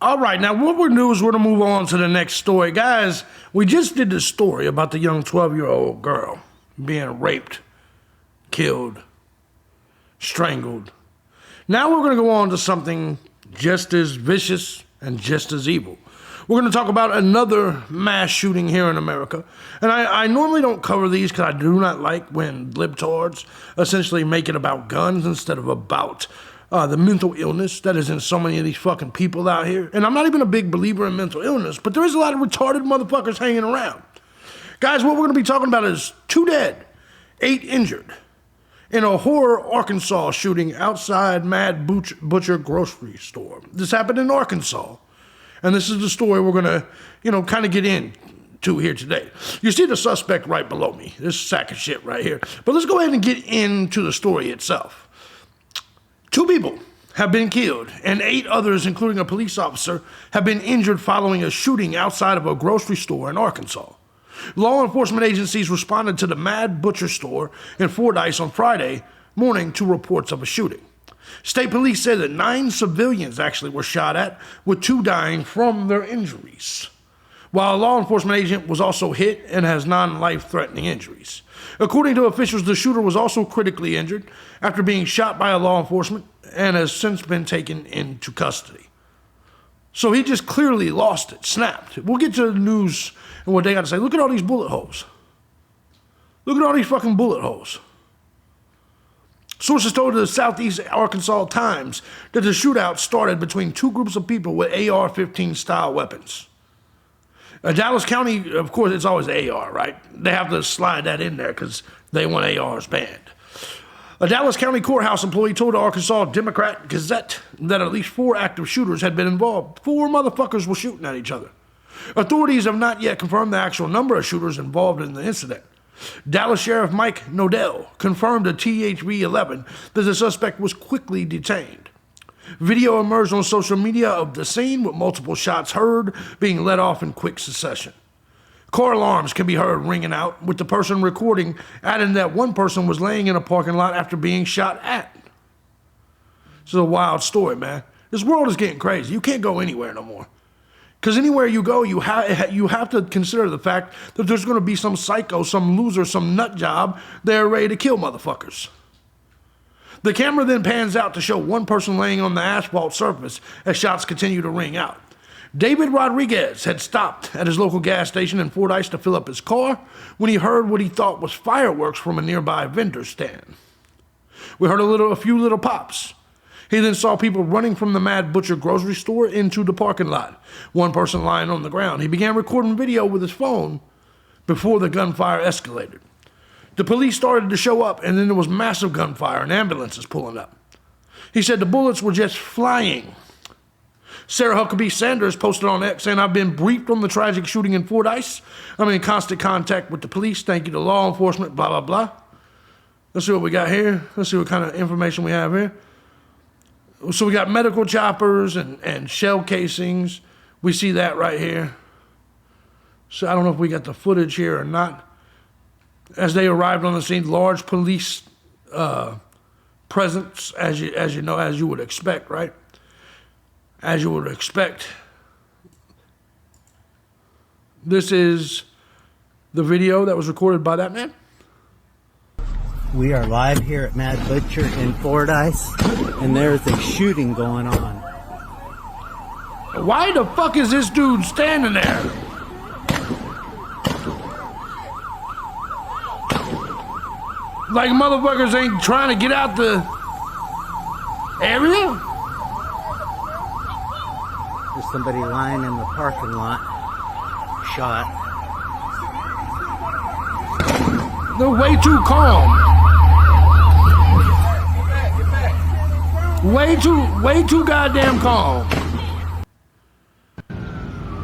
All right, now what we're going to do is we're going to move on to the next story. Guys, we just did this story about the young 12-year-old girl being raped, killed, strangled. Now we're going to go on to something just as vicious and just as evil. We're going to talk about another mass shooting here in America. And I normally don't cover these because I do not like when libtards essentially make it about guns instead of about the mental illness that is in so many of these fucking people out here. And I'm not even a big believer in mental illness, but there is a lot of retarded motherfuckers hanging around. Guys, what we're going to be talking about is 2 dead, 8 injured in a horror Arkansas shooting outside Mad Butcher grocery store. This happened in Arkansas. And this is the story we're going to, kind of get into here today. You see the suspect right below me, this sack of shit right here. But let's go ahead and get into the story itself. 2 people have been killed, and 8 others, including a police officer, have been injured following a shooting outside of a grocery store in Arkansas. Law enforcement agencies responded to the Mad Butcher store in Fordyce on Friday morning to reports of a shooting. State police said that 9 civilians actually were shot at, with 2 dying from their injuries, while a law enforcement agent was also hit and has non-life-threatening injuries. According to officials, the shooter was also critically injured after being shot by a law enforcement and has since been taken into custody. So he just clearly lost it, snapped. We'll get to the news and what they got to say. Look at all these bullet holes. Look at all these fucking bullet holes. Sources told the Southeast Arkansas Times that the shootout started between 2 groups of people with AR-15 style weapons. Dallas County, of course, it's always AR, right? They have to slide that in there because they want ARs banned. A Dallas County courthouse employee told the Arkansas Democrat Gazette that at least 4 active shooters had been involved. 4 motherfuckers were shooting at each other. Authorities have not yet confirmed the actual number of shooters involved in the incident. Dallas Sheriff Mike Nodell confirmed to THB11 that the suspect was quickly detained. Video emerged on social media of the scene with multiple shots heard being let off in quick succession. Car alarms can be heard ringing out, with the person recording adding that one person was laying in a parking lot after being shot at. This is a wild story, man. This world is getting crazy. You can't go anywhere no more. Because anywhere you go, you have to consider the fact that there's going to be some psycho, some loser, some nut job there ready to kill motherfuckers. The camera then pans out to show one person laying on the asphalt surface as shots continue to ring out. David Rodriguez had stopped at his local gas station in Fordyce to fill up his car when he heard what he thought was fireworks from a nearby vendor stand. We heard a few little pops. He then saw people running from the Mad Butcher grocery store into the parking lot, one person lying on the ground. He began recording video with his phone before the gunfire escalated. The police started to show up, and then there was massive gunfire and ambulances pulling up. He said the bullets were just flying. Sarah Huckabee Sanders posted on X saying, "I've been briefed on the tragic shooting in Fordyce. I'm in constant contact with the police. Thank you to law enforcement, blah, blah, blah." Let's see what we got here. Let's see what kind of information we have here. So we got medical choppers and shell casings. We see that right here. So I don't know if we got the footage here or not. As they arrived on the scene, large police presence, as you would expect, right? As you would expect. This is the video that was recorded by that man. We are live here at Mad Butcher in Fordyce, and there's a shooting going on. Why the fuck is this dude standing there? Like motherfuckers ain't trying to get out the area? There's somebody lying in the parking lot, shot. They're way too calm. Way too goddamn calm.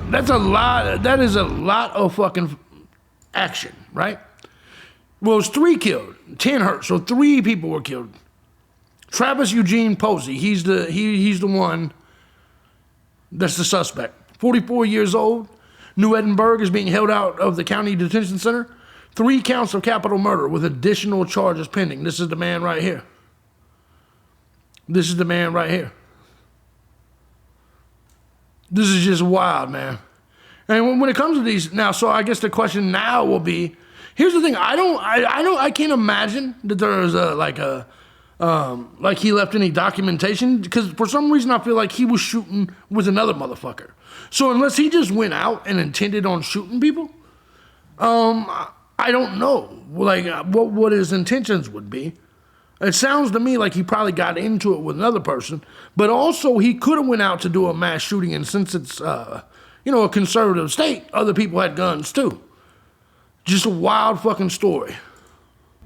That is a lot of fucking action, right? Well, it's 3 killed, 10 hurt, so 3 people were killed. Travis Eugene Posey, he's the one that's the suspect. 44 years old, New Edinburgh, is being held out of the county detention center. 3 counts of capital murder with additional charges pending. This is the man right here. This is the man right here. This is just wild, man. And when it comes to these now, so I guess the question now will be, here's the thing. I can't imagine that there is like he left any documentation, because for some reason I feel like he was shooting with another motherfucker. So unless he just went out and intended on shooting people, I don't know like what his intentions would be. It sounds to me like he probably got into it with another person, but also he could have went out to do a mass shooting, and since it's a conservative state, other people had guns too. Just a wild fucking story.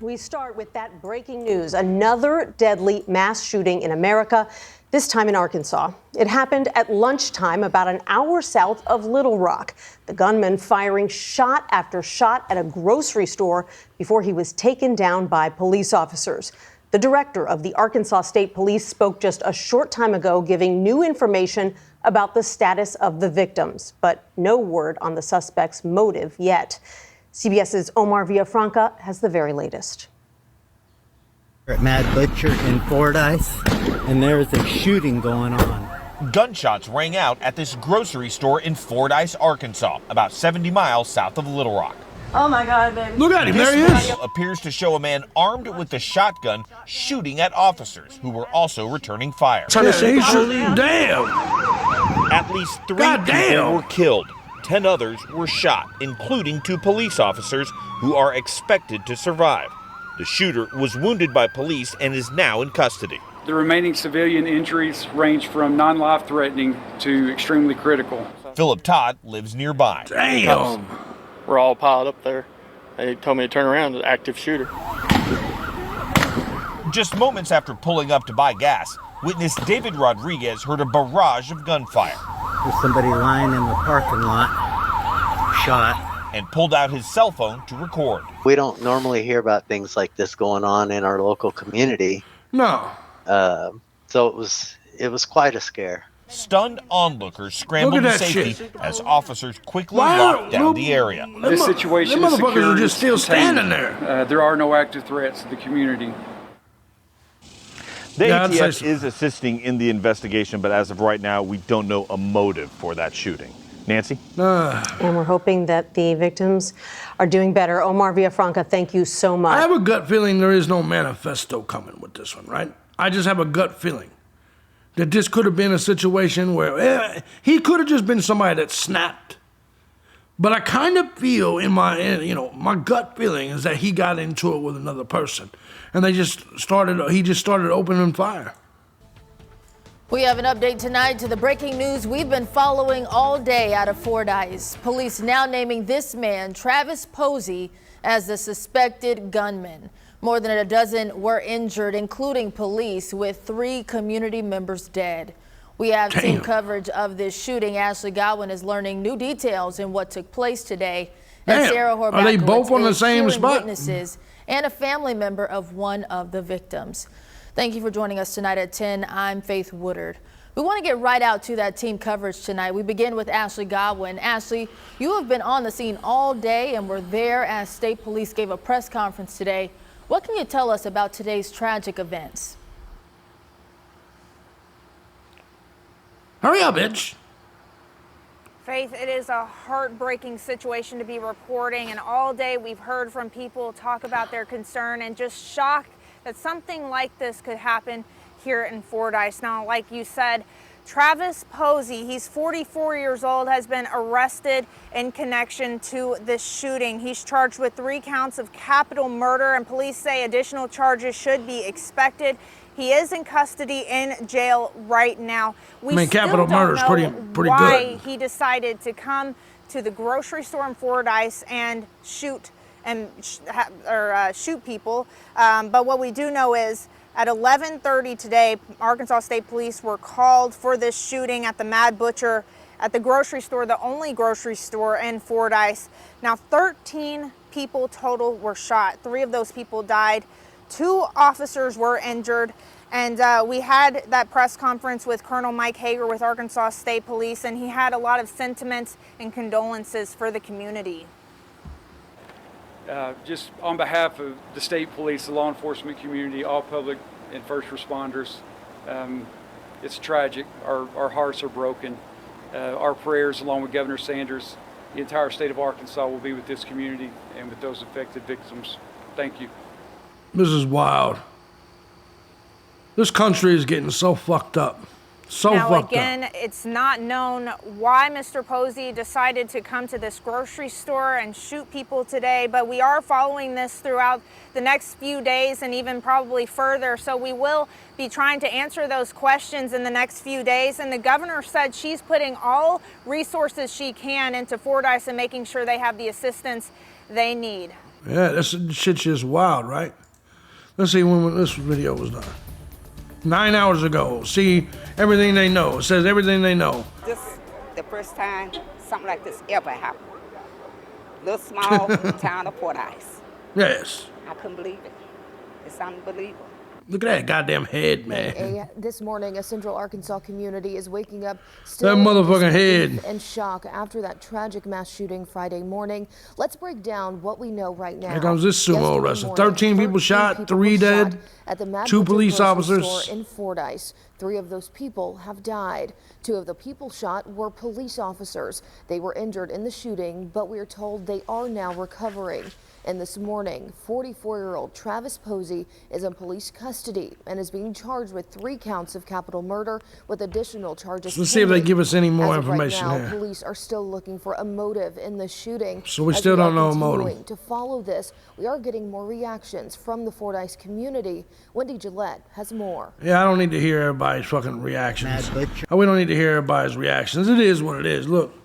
We start with that breaking news. Another deadly mass shooting in America, this time in Arkansas. It happened at lunchtime about an hour south of Little Rock. The gunman firing shot after shot at a grocery store before he was taken down by police officers. The director of the Arkansas State Police spoke just a short time ago, giving new information about the status of the victims, but no word on the suspect's motive yet. CBS's Omar Villafranca has the very latest. We're at Mad Butcher in Fordyce, and there's a shooting going on. Gunshots rang out at this grocery store in Fordyce, Arkansas, about 70 miles south of Little Rock. Oh my God, baby. Look at him, there he This is. video appears to show a man armed with a shotgun shooting at officers who were also returning fire. Damn. At least 3 God people damn. were killed. 10 others were shot, including 2 police officers who are expected to survive. The shooter was wounded by police and is now in custody. The remaining civilian injuries range from non-life threatening to extremely critical. Philip Todd lives nearby. Damn. We're all piled up there. They told me to turn around, an active shooter. Just moments after pulling up to buy gas, witness David Rodriguez heard a barrage of gunfire There's somebody lying in the parking lot, shot. and pulled out his cell phone to record. We don't normally hear about things like this going on in our local community. No. So it was quite a scare. Stunned onlookers scrambled Look to at that safety shit. as officers quickly Why- locked down look- the area. This situation them is motherfuckers secure. are just it's still contained. standing there. There are no active threats to the community. The Yeah, I'd say ATF so. is assisting in the investigation, but as of right now, we don't know a motive for that shooting. Nancy? And we're hoping that the victims are doing better. Omar Villafranca, thank you so much. I have a gut feeling there is no manifesto coming with this one, right? I just have a gut feeling that this could have been a situation where he could have just been somebody that snapped. But I kind of feel my gut feeling is that he got into it with another person, and he just started opening fire. We have an update tonight to the breaking news we've been following all day out of Fordyce. Police now naming this man, Travis Posey, as the suspected gunman. More than a dozen were injured, including police, with 3 community members dead. We have team coverage of this shooting. Ashley Godwin is learning new details in what took place today. And Damn. Sarah Are they both Horbakowitz on the is same hearing spot? witnesses and a family member of one of the victims. Thank you for joining us tonight at 10. I'm Faith Woodard. We want to get right out to that team coverage tonight. We begin with Ashley Godwin. Ashley, you have been on the scene all day and were there as state police gave a press conference today. What can you tell us about today's tragic events? Hurry up, bitch. Faith, it is a heartbreaking situation to be reporting, and all day we've heard from people talk about their concern and just shocked that something like this could happen here in Fordyce. Now, like you said, Travis Posey, he's 44 years old, has been arrested in connection to this shooting. He's charged with 3 counts of capital murder, and police say additional charges should be expected. He is in custody in jail right now. Capital murder is pretty why good. he decided to come to the grocery store in Fordyce and shoot people. But what we do know is at 11:30 today, Arkansas State Police were called for this shooting at the Mad Butcher at the grocery store, the only grocery store in Fordyce. Now, 13 people total were shot. 3 of those people died. 2 officers were injured. And we had that press conference with Colonel Mike Hager with Arkansas State Police, and he had a lot of sentiments and condolences for the community. Just on behalf of the state police, the law enforcement community, all public and first responders, it's tragic. Our hearts are broken. Our prayers, along with Governor Sanders, the entire state of Arkansas, will be with this community and with those affected victims. Thank you. This is wild. This country is getting so fucked up. Now, again, it's not known why Mr. Posey decided to come to this grocery store and shoot people today, but we are following this throughout the next few days and even probably further. So we will be trying to answer those questions in the next few days. And the governor said she's putting all resources she can into Fordyce and making sure they have the assistance they need. Yeah, this shit's just wild, right? Let's see when this video was done. 9 hours ago. See everything they know. It says everything they know. This is the first time something like this ever happened. Little small town of Fordyce. Yes. I couldn't believe it. It's unbelievable. Look at that goddamn head, man. This morning, a central Arkansas community is waking up still that motherfucking head in shock after that tragic mass shooting Friday morning. Let's break down what we know right now. Here comes this sumo wrestler. 13 people shot, 3 dead, at the Mad 2 Butcher police grocery officers store in Fordyce. 3 of those people have died. 2 of the people shot were police officers. They were injured in the shooting, but we're told they are now recovering. And this morning, 44-year-old Travis Posey is in police custody and is being charged with 3 counts of capital murder with additional charges. Let's see if they give us any more information right now, here. Police are still looking for a motive in the shooting. So we still don't know a motive. To follow this, we are getting more reactions from the Fordyce community. Wendy Gillette has more. Yeah, I don't need to hear everybody's fucking reactions. We don't need to hear everybody's reactions. It is what it is. Look.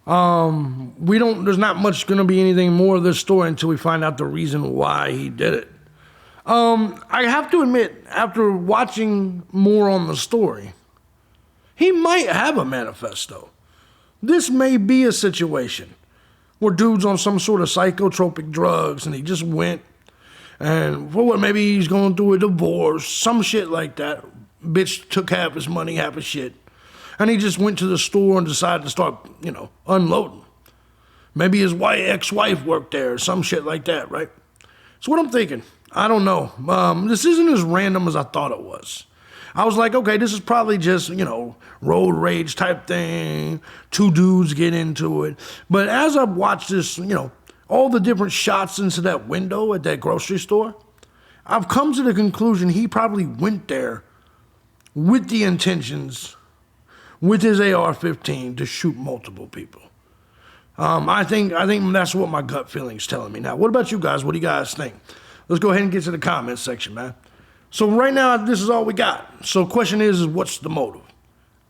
There's not much going to be anything more of this story until we find out the reason why he did it. I have to admit, after watching more on the story, he might have a manifesto. This may be a situation where dude's on some sort of psychotropic drugs and he just went and for what, maybe he's going through a divorce, some shit like that. Bitch took half his money, half his shit. And he just went to the store and decided to start, unloading. Maybe his ex-wife worked there or some shit like that, right? So what I'm thinking, I don't know. This isn't as random as I thought it was. I was like, okay, this is probably just, road rage type thing. 2 dudes get into it. But as I've watched this, all the different shots into that window at that grocery store, I've come to the conclusion he probably went there with the intentions with his AR-15 to shoot multiple people. I think that's what my gut feeling's telling me. Now, what about you guys? What do you guys think? Let's go ahead and get to the comments section, man. So right now, this is all we got. So question is what's the motive?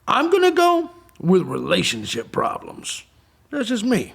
I'm going to go with relationship problems. That's just me.